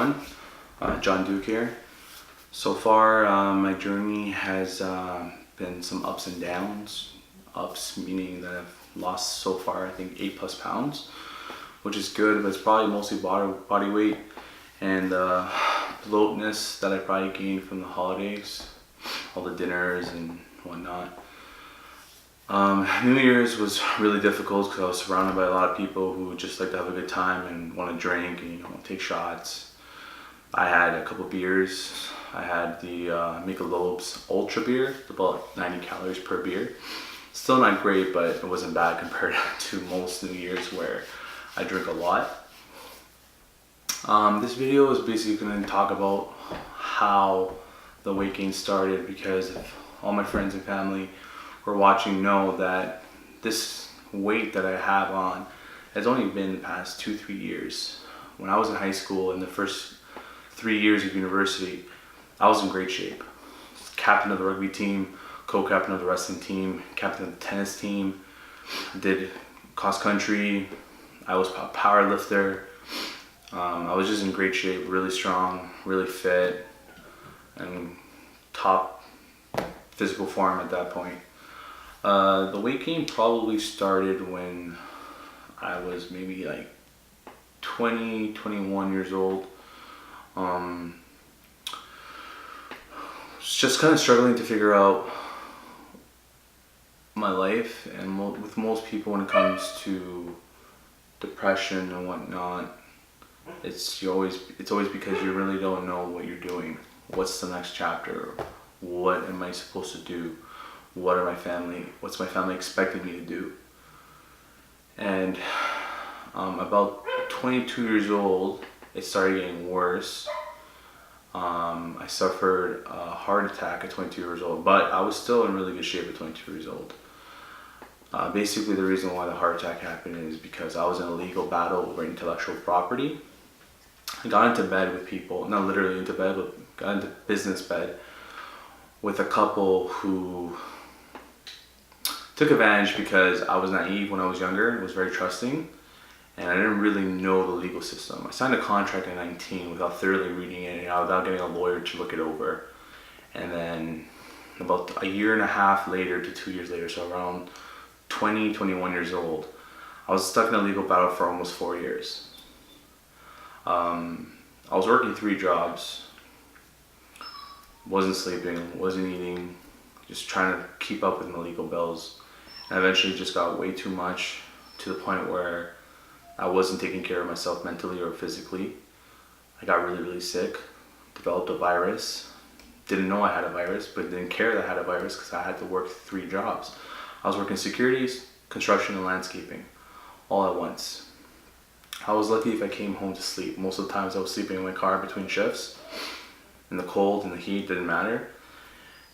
everyone. John Duke here. So far, my journey has been some ups and downs. Ups meaning that I've lost so far, I think 8+ pounds, which is good, but it's probably mostly body weight and bloatness that I probably gained from the holidays, all the dinners and whatnot. New Year's was really difficult because I was surrounded by a lot of people who just like to have a good time and want to drink and take shots. I had a couple beers. I had the Michelob's Ultra beer, about 90 calories per beer. Still not great, but it wasn't bad compared to most New Year's where I drink a lot. This video is basically going to talk about how the weight gain started, because all my friends and family who are watching know that this weight that I have on has only been the past 2-3 years. When I was in high school, in the first 3 years of university, I was in great shape. Captain of the rugby team, co-captain of the wrestling team, captain of the tennis team, did cross country, I was a power lifter. I was just in great shape, really strong, really fit, and top physical form at that point. The weight gain probably started when I was maybe like 20, 21 years old. Just kind of struggling to figure out my life, and with most people when it comes to depression and whatnot, it's always because you really don't know what you're doing. What's the next chapter? What am I supposed to do? What's my family expecting me to do? And about 22 years old, it started getting worse. I suffered a heart attack at 22 years old, but I was still in really good shape at 22 years old. Basically, the reason why the heart attack happened is because I was in a legal battle over intellectual property. I got into bed with people, not literally into bed, but got into business bed with a couple who took advantage because I was naive when I was younger, was very trusting, and I didn't really know the legal system. I signed a contract at 19 without thoroughly reading it, without getting a lawyer to look it over. And then about a year and a half later to 2 years later, so around 20, 21 years old, I was stuck in a legal battle for almost 4 years. I was working 3 jobs, wasn't sleeping, wasn't eating, just trying to keep up with my legal bills. And eventually just got way too much, to the point where I wasn't taking care of myself mentally or physically. I got really, really sick, developed a virus. Didn't know I had a virus, but didn't care that I had a virus because I had to work 3 jobs. I was working securities, construction, and landscaping all at once. I was lucky if I came home to sleep. Most of the times I was sleeping in my car between shifts. In the cold and the heat, didn't matter.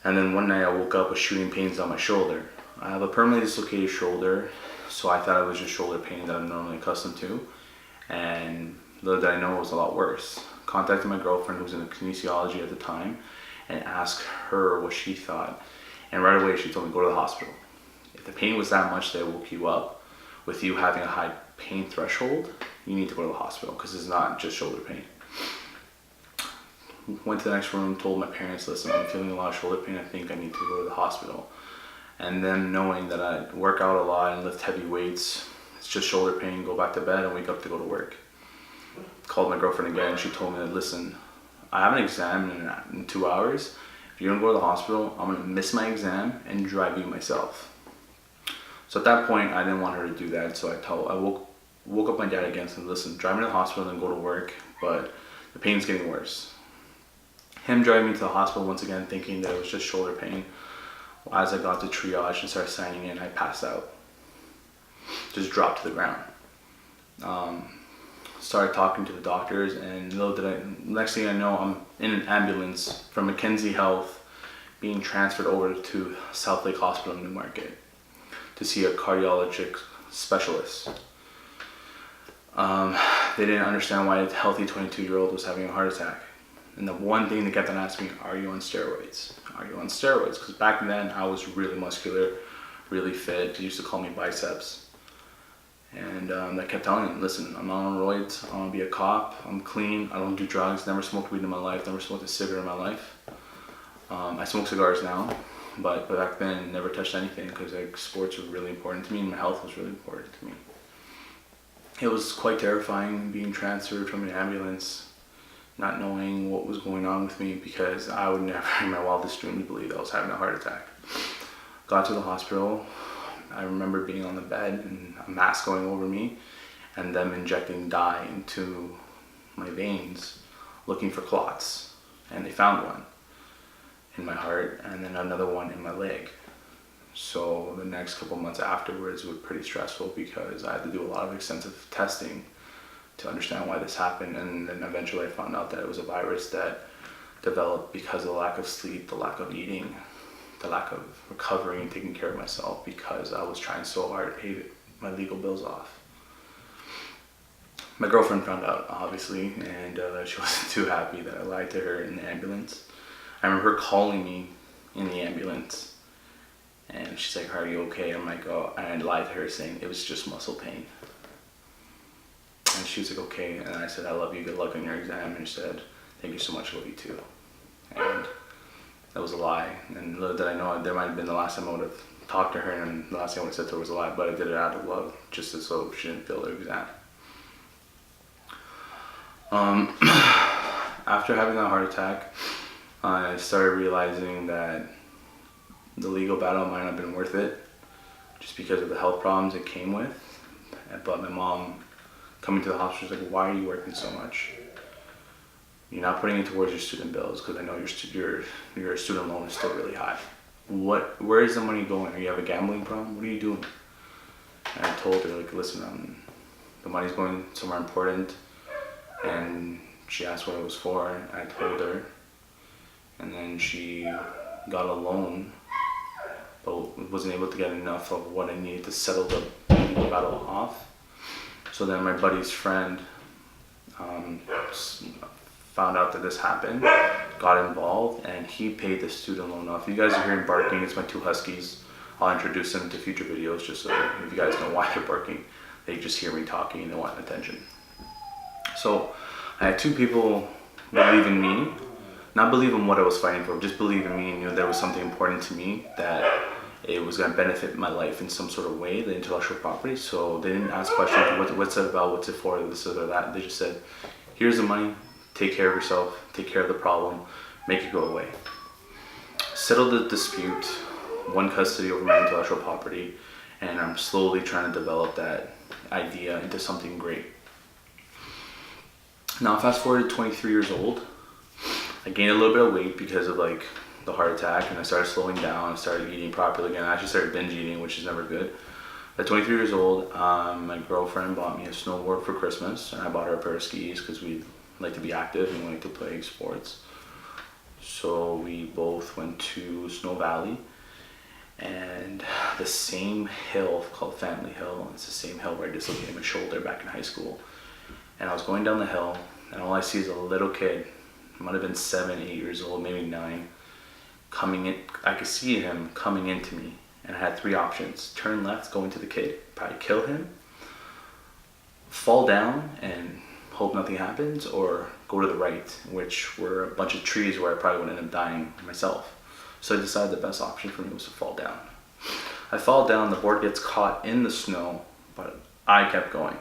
And then one night I woke up with shooting pains on my shoulder. I have a permanently dislocated shoulder, so I thought it was just shoulder pain that I'm normally accustomed to. And little did I know it was a lot worse. Contacted my girlfriend, who was in kinesiology at the time, and asked her what she thought. And right away she told me, go to the hospital. If the pain was that much that it woke you up, with you having a high pain threshold, you need to go to the hospital, because it's not just shoulder pain. Went to the next room, told my parents, listen, I'm feeling a lot of shoulder pain, I think I need to go to the hospital. And then knowing that I work out a lot and lift heavy weights, it's just shoulder pain, go back to bed and wake up to go to work. Called my girlfriend again, and she told me that, listen, I have an exam in 2 hours. If you don't go to the hospital, I'm gonna miss my exam and drive you myself. So at that point, I didn't want her to do that, so I woke up my dad again and said, listen, drive me to the hospital and then go to work, but the pain's getting worse. Him driving me to the hospital once again, thinking that it was just shoulder pain. As I got to triage and started signing in, I passed out. Just dropped to the ground. Started talking to the doctors, and next thing I know, I'm in an ambulance from Mackenzie Health, being transferred over to South Lake Hospital in Newmarket to see a cardiologic specialist. They didn't understand why a healthy 22-year-old was having a heart attack. And the one thing they kept on asking me, are you on steroids? Are you on steroids? Because back then I was really muscular, really fit. They used to call me biceps. And I kept telling him, listen, I'm not on roids, I want to be a cop, I'm clean, I don't do drugs, never smoked weed in my life, never smoked a cigarette in my life. I smoke cigars now, but back then never touched anything because like, sports were really important to me and my health was really important to me. It was quite terrifying being transferred from an ambulance, not knowing what was going on with me because I would never in my wildest dreams believe I was having a heart attack. Got to the hospital. I remember being on the bed and a mask going over me and them injecting dye into my veins looking for clots, and they found one in my heart and then another one in my leg. So the next couple months afterwards were pretty stressful because I had to do a lot of extensive testing to understand why this happened, and then eventually I found out that it was a virus that developed because of the lack of sleep, the lack of eating, the lack of recovering and taking care of myself because I was trying so hard to pay my legal bills off. My girlfriend found out, obviously, and she wasn't too happy that I lied to her in the ambulance. I remember her calling me in the ambulance and she's like, are you okay? I'm like, oh, and I lied to her saying it was just muscle pain. And she was like, okay. And I said, I love you, good luck on your exam. And she said, thank you so much, I love you too. And that was a lie. And little did I know, there might have been the last time I would have talked to her and the last thing I would have said to her was a lie, but I did it out of love, just so she didn't fail the exam. After having that heart attack, I started realizing that the legal battle might not have been worth it just because of the health problems it came with. But my mom coming to the hospital was like, why are you working so much? You're not putting it towards your student bills because I know your student loan is still really high. Where is the money going? Are you have a gambling problem? What are you doing? And I told her, like, listen, the money's going somewhere important. And she asked what it was for, and I told her. And then she got a loan, but wasn't able to get enough of what I needed to settle the legal battle off. So then my buddy's friend found out that this happened, got involved, and he paid the student loan off. If you guys are hearing barking, it's my two huskies. I'll introduce them to future videos just so if you guys know why they're barking, they just hear me talking and they want attention. So I had two people believe in me, not believe in what I was fighting for, just believe in me and knew there was something important to me, that it was going to benefit my life in some sort of way, the intellectual property. So they didn't ask questions, what's it about, what's it for, this or that. They just said, here's the money, take care of yourself, take care of the problem, make it go away. Settled the dispute, won custody over my intellectual property, and I'm slowly trying to develop that idea into something great. Now fast forward to 23 years old, I gained a little bit of weight because of like the heart attack, and I started slowing down, I started eating properly again. I actually started binge eating, which is never good. At 23 years old, my girlfriend bought me a snowboard for Christmas, and I bought her a pair of skis because we like to be active and we like to play sports. So we both went to Snow Valley, and the same hill called Family Hill, it's the same hill where I dislocated my shoulder back in high school. And I was going down the hill, and all I see is a little kid, might have been 7, 8 years old, maybe 9, coming in. I could see him coming into me, and I had 3 options: turn left, go into the kid, probably kill him, fall down and hope nothing happens, or go to the right, which were a bunch of trees where I probably would end up dying myself. So I decided the best option for me was to fall down. I fall down, the board gets caught in the snow, but I kept going.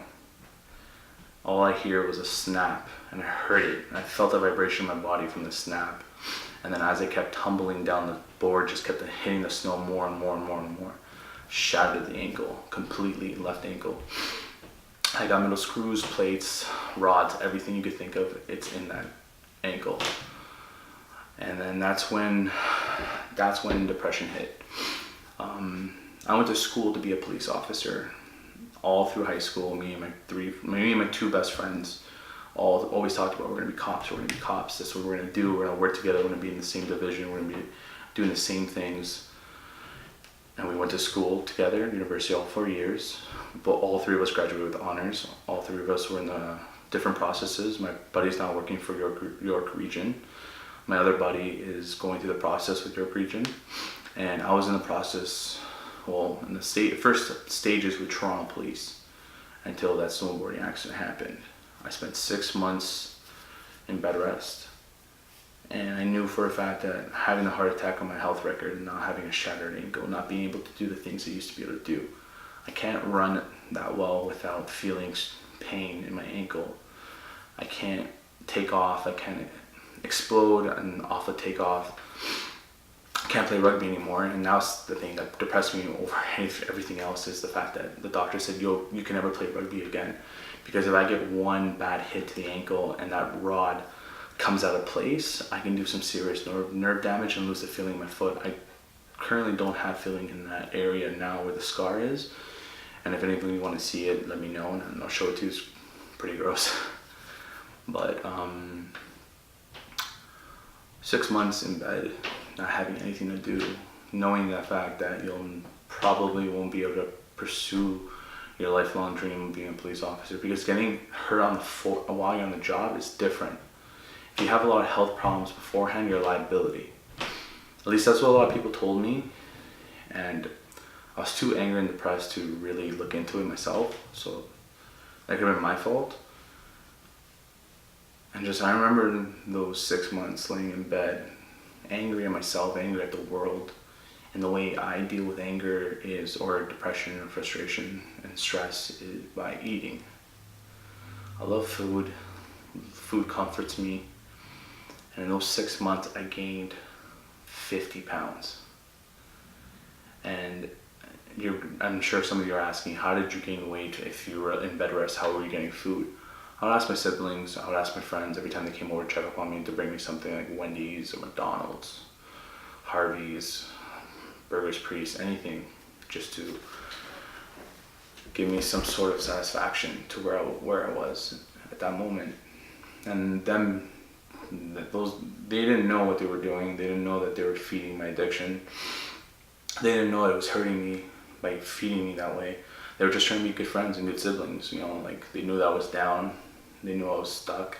All I hear was a snap, and I heard it, and I felt the vibration in my body from the snap. And then as I kept tumbling down, the board just kept hitting the snow more and more and more and more. Shattered the ankle, completely, left ankle. I got metal screws, plates, rods, everything you could think of, it's in that ankle. And then that's when depression hit. I went to school to be a police officer. All through high school, me and my 2 best friends always talked about, we're gonna be cops, that's what we're gonna do, we're gonna work together, we're gonna be in the same division, we're gonna be doing the same things. And we went to school together, university, all 4 years, but all 3 of us graduated with honors. All 3 of us were in the different processes. My buddy's now working for York Region. My other buddy is going through the process with York Region, and I was in the process, well, in the first stages with Toronto Police. until that snowboarding accident happened. I spent 6 months in bed rest. And I knew for a fact that having a heart attack on my health record, not having a shattered ankle, not being able to do the things I used to be able to do. I can't run that well without feeling pain in my ankle. I can't take off, I can't explode and off a takeoff. I can't play rugby anymore, and that's the thing that depressed me over everything else, is the fact that the doctor said, you can never play rugby again, because if I get one bad hit to the ankle and that rod comes out of place, I can do some serious nerve damage and lose the feeling in my foot. I currently don't have feeling in that area now where the scar is, and if anybody want to see it, let me know and I'll show it to you. It's pretty gross. But 6 months in bed, not having anything to do, knowing that fact that you'll probably won't be able to pursue your lifelong dream of being a police officer, because getting hurt while you're on the job is different. If you have a lot of health problems beforehand, you're a liability. At least that's what a lot of people told me, and I was too angry and depressed to really look into it myself, so that could have been my fault. And I remember those 6 months laying in bed, angry at myself, angry at the world, and the way I deal with anger or depression or frustration and stress is by eating. I love food. Food comforts me. And in those 6 months, I gained 50 pounds. And I'm sure some of you are asking, how did you gain weight if you were in bed rest? How were you getting food? I would ask my siblings, I would ask my friends every time they came over to check up on me to bring me something like Wendy's or McDonald's, Harvey's, Burger's Priest, anything, just to give me some sort of satisfaction to where I was at that moment. And them, they didn't know what they were doing. They didn't know that they were feeding my addiction. They didn't know that it was hurting me by feeding me that way. They were just trying to be good friends and good siblings, like they knew that I was down, they knew I was stuck,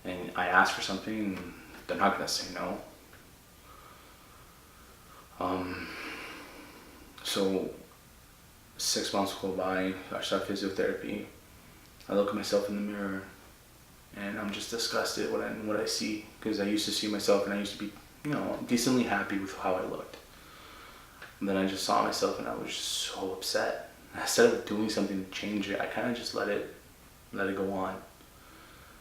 and I asked for something and they're not gonna say no. So 6 months go by, I start physiotherapy. I look at myself in the mirror and I'm just disgusted what I see, because I used to see myself and I used to be, decently happy with how I looked. And then I just saw myself and I was just so upset. Instead of doing something to change it, I kind of just let it go on.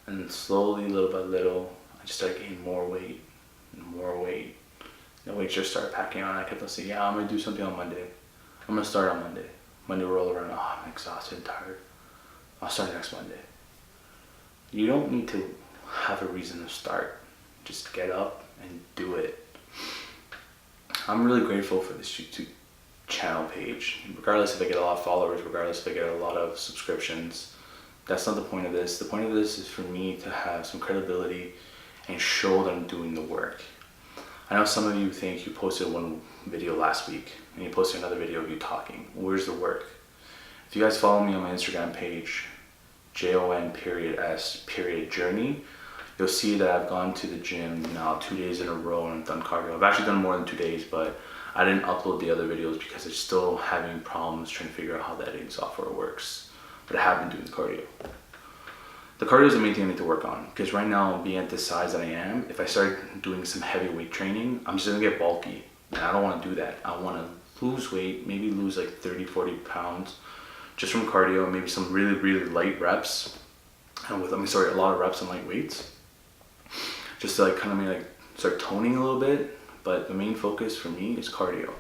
And slowly, little by little, I just started gaining more weight and more weight. The weight just started packing on. I kept on saying, yeah, I'm going to do something on Monday. I'm going to start on Monday. Monday roll around, oh, I'm exhausted and tired. I'll start next Monday. You don't need to have a reason to start. Just get up and do it. I'm really grateful for this YouTube channel page. Regardless if I get a lot of followers, regardless if I get a lot of subscriptions, that's not the point of this. The point of this is for me to have some credibility and show that I'm doing the work. I know some of you think you posted one video last week and you posted another video of you talking. Where's the work? If you guys follow me on my Instagram page, JON.S.journey, you'll see that I've gone to the gym now 2 days in a row and I've done cardio. I've actually done more than 2 days, but I didn't upload the other videos because I'm still having problems trying to figure out how the editing software works. But I have been doing the cardio. The cardio is the main thing I need to work on, because right now, being at this size that I am, if I start doing some heavy weight training, I'm just gonna get bulky. And I don't wanna do that. I wanna lose weight, maybe lose like 30, 40 pounds just from cardio, maybe some really, really light reps. And a lot of reps and light weights. Just to start toning a little bit. But the main focus for me is cardio.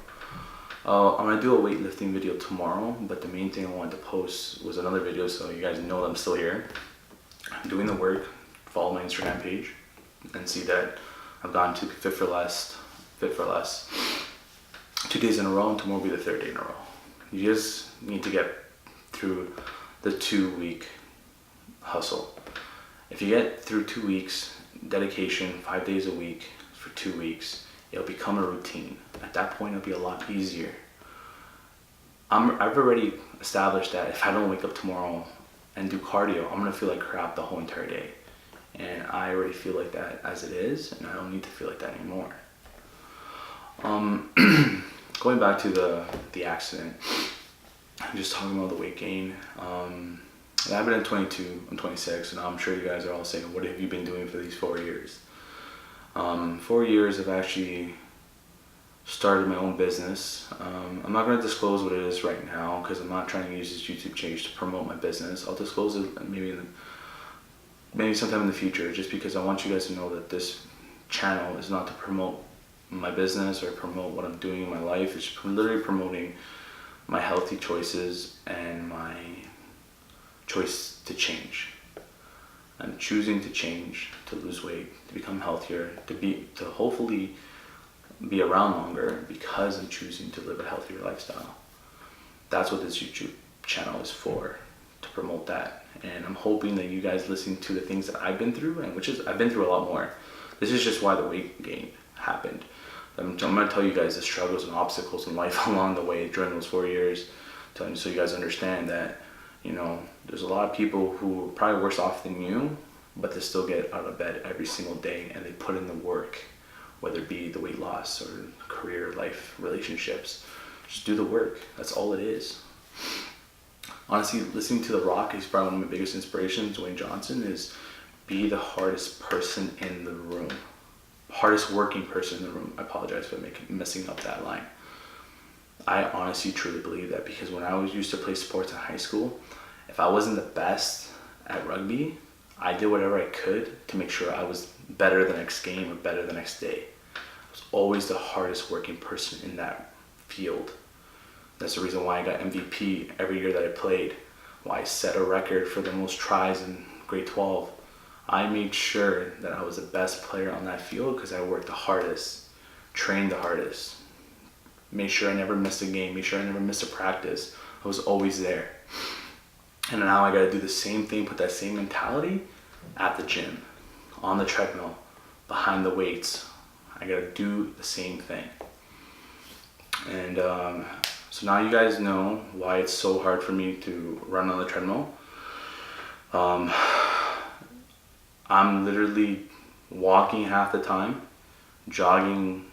I'm gonna do a weightlifting video tomorrow, but the main thing I wanted to post was another video so you guys know that I'm still here. I'm doing the work. Follow my Instagram page and see that I've gone to Fit for Less 2 days in a row, and tomorrow will be the 3rd day in a row. You just need to get through the 2-week hustle. If you get through 2 weeks, dedication, 5 days a week for 2 weeks, it'll become a routine. At that point, it'll be a lot easier. I've already established that if I don't wake up tomorrow and do cardio, I'm gonna feel like crap the whole entire day. And I already feel like that as it is, and I don't need to feel like that anymore. Going back to the accident, just talking about the weight gain. I've been at 22, I'm 26, and I'm sure you guys are all saying, what have you been doing for these 4 years? 4 years I've actually started my own business. I'm not going to disclose what it is right now because I'm not trying to use this YouTube page to promote my business. I'll disclose it maybe sometime in the future, just because I want you guys to know that this channel is not to promote my business or promote what I'm doing in my life. It's literally promoting my healthy choices and my choice to change. I'm choosing to change, to lose weight, to become healthier, to hopefully be around longer because I'm choosing to live a healthier lifestyle. That's what this YouTube channel is for, to promote that. And I'm hoping that you guys listen to the things that I've been through, and I've been through a lot more. This is just why the weight gain happened. I'm going to tell you guys the struggles and obstacles in life along the way during those 4 years, so you guys understand that, there's a lot of people who are probably worse off than you, but they still get out of bed every single day and they put in the work, whether it be the weight loss or career, life, relationships. Just do the work. That's all it is. Honestly, listening to The Rock, he's probably one of my biggest inspirations, Dwayne Johnson, is be the hardest person in the room. Hardest working person in the room. I apologize for messing up that line. I honestly truly believe that, because when I used to play sports in high school, if I wasn't the best at rugby, I did whatever I could to make sure I was better the next game or better the next day. I was always the hardest working person in that field. That's the reason why I got MVP every year that I played, why I set a record for the most tries in grade 12. I made sure that I was the best player on that field because I worked the hardest, trained the hardest, made sure I never missed a game, made sure I never missed a practice. I was always there. And now I gotta do the same thing, put that same mentality at the gym, on the treadmill, behind the weights. I gotta do the same thing. And so now you guys know why it's so hard for me to run on the treadmill. I'm literally walking half the time, jogging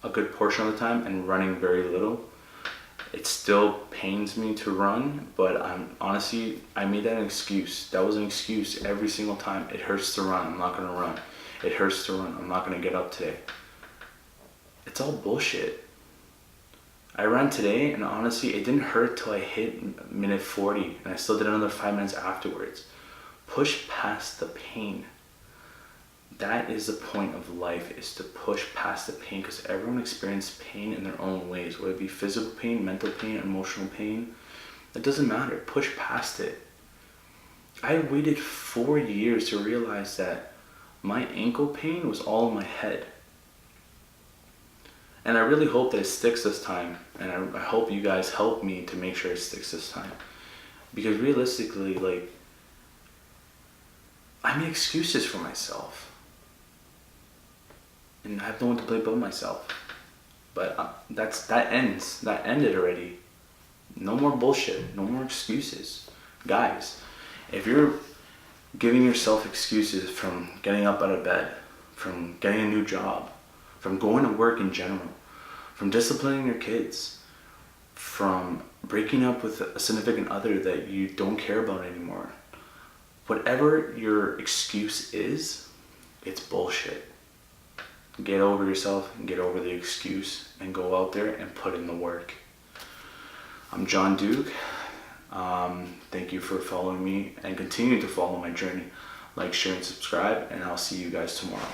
a good portion of the time, and running very little. It still pains me to run, but I made that an excuse. That was an excuse every single time. It hurts to run, I'm not gonna run. It hurts to run, I'm not gonna get up today. It's all bullshit. I ran today, and honestly, it didn't hurt till I hit minute 40, and I still did another 5 minutes afterwards. Push past the pain. That is the point of life, is to push past the pain, because everyone experiences pain in their own ways, whether it be physical pain, mental pain, emotional pain. It doesn't matter. Push past it. I waited 4 years to realize that my ankle pain was all in my head. And I really hope that it sticks this time, and I hope you guys help me to make sure it sticks this time. Because realistically, I make excuses for myself. And I have no one to blame but myself. But that ended already. No more bullshit, no more excuses. Guys, if you're giving yourself excuses from getting up out of bed, from getting a new job, from going to work in general, from disciplining your kids, from breaking up with a significant other that you don't care about anymore, whatever your excuse is, it's bullshit. Get over yourself and get over the excuse and go out there and put in the work. I'm John Duke. Thank you for following me and continue to follow my journey. Like, share, and subscribe, and I'll see you guys tomorrow.